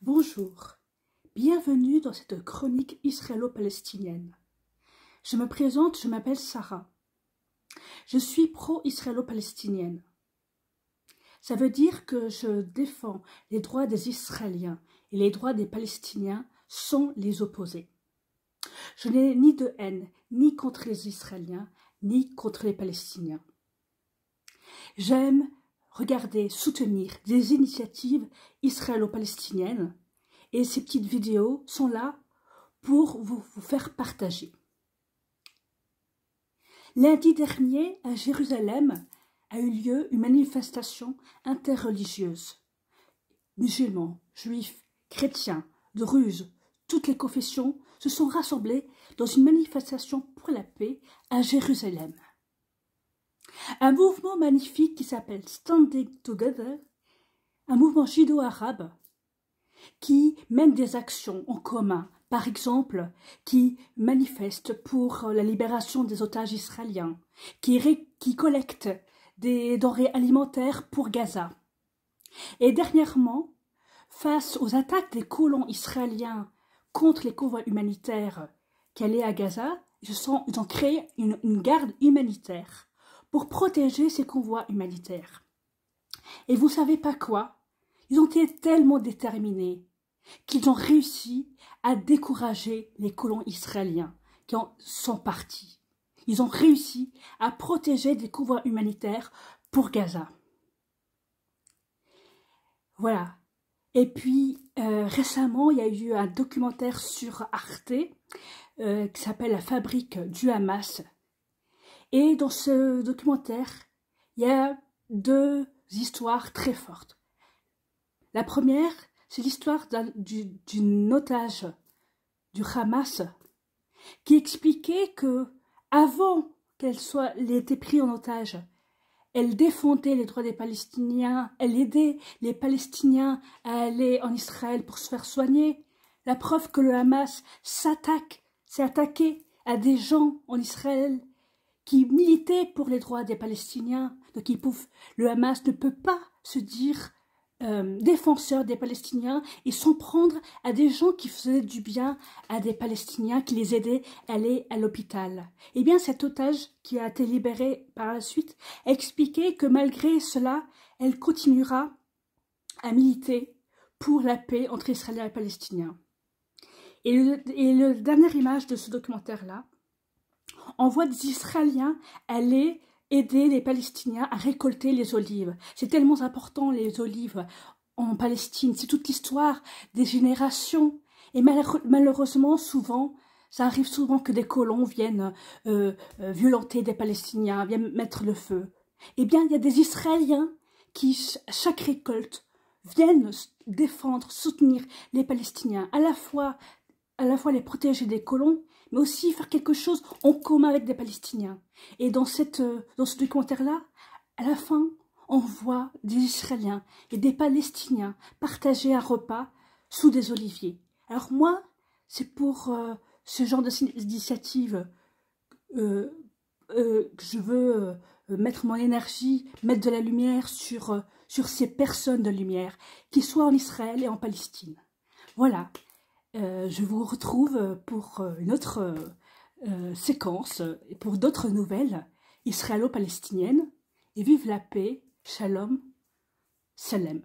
Bonjour, bienvenue dans cette chronique israélo-palestinienne. Je me présente, je m'appelle Sarah. Je suis pro-israélo-palestinienne. Ça veut dire que je défends les droits des Israéliens et les droits des Palestiniens sans les opposer. Je n'ai ni de haine, ni contre les Israéliens, ni contre les Palestiniens. J'aime regarder, soutenir des initiatives israélo-palestiniennes et ces petites vidéos sont là pour vous faire partager. Lundi dernier, à Jérusalem, a eu lieu une manifestation interreligieuse. Musulmans, juifs, chrétiens, druzes, toutes les confessions se sont rassemblés dans une manifestation pour la paix à Jérusalem. Un mouvement magnifique qui s'appelle Standing Together, un mouvement judo-arabe qui mène des actions en commun, par exemple, qui manifeste pour la libération des otages israéliens, qui collecte des denrées alimentaires pour Gaza. Et dernièrement, face aux attaques des colons israéliens contre les convois humanitaires qui allaient à Gaza, ils ont créé une garde humanitaire pour protéger ces convois humanitaires. Et vous savez pas quoi? Ils ont été tellement déterminés qu'ils ont réussi à décourager les colons israéliens qui sont partis. Ils ont réussi à protéger des convois humanitaires pour Gaza. Voilà. Et puis, récemment, il y a eu un documentaire sur Arte qui s'appelle « La fabrique du Hamas ». Et dans ce documentaire, il y a deux histoires très fortes. La première, c'est l'histoire d'une otage du Hamas qui expliquait que avant qu'elle ait été prise en otage, elle défendait les droits des Palestiniens, elle aidait les Palestiniens à aller en Israël pour se faire soigner. La preuve que le Hamas s'est attaqué à des gens en Israël qui militaient pour les droits des Palestiniens. Donc le Hamas ne peut pas se dire défenseur des Palestiniens et s'en prendre à des gens qui faisaient du bien à des Palestiniens, qui les aidaient à aller à l'hôpital. Eh bien, cet otage qui a été libéré par la suite a expliqué que malgré cela, elle continuera à militer pour la paix entre Israéliens et Palestiniens. Et la dernière image de ce documentaire-là, on voit des Israéliens aller aider les Palestiniens à récolter les olives. C'est tellement important, les olives en Palestine. C'est toute l'histoire des générations. Et malheureusement, ça arrive souvent que des colons viennent violenter des Palestiniens, viennent mettre le feu. Eh bien, il y a des Israéliens qui, à chaque récolte, viennent défendre, soutenir les Palestiniens, à la fois les protéger des colons, mais aussi faire quelque chose en commun avec des Palestiniens. Et dans ce documentaire-là, à la fin, on voit des Israéliens et des Palestiniens partager un repas sous des oliviers. Alors moi, c'est pour ce genre d'initiative que je veux mettre mon énergie, mettre de la lumière sur ces personnes de lumière, qui soient en Israël et en Palestine. Voilà. Je vous retrouve pour une autre séquence et pour d'autres nouvelles israélo-palestiniennes. Et vive la paix, shalom, salem.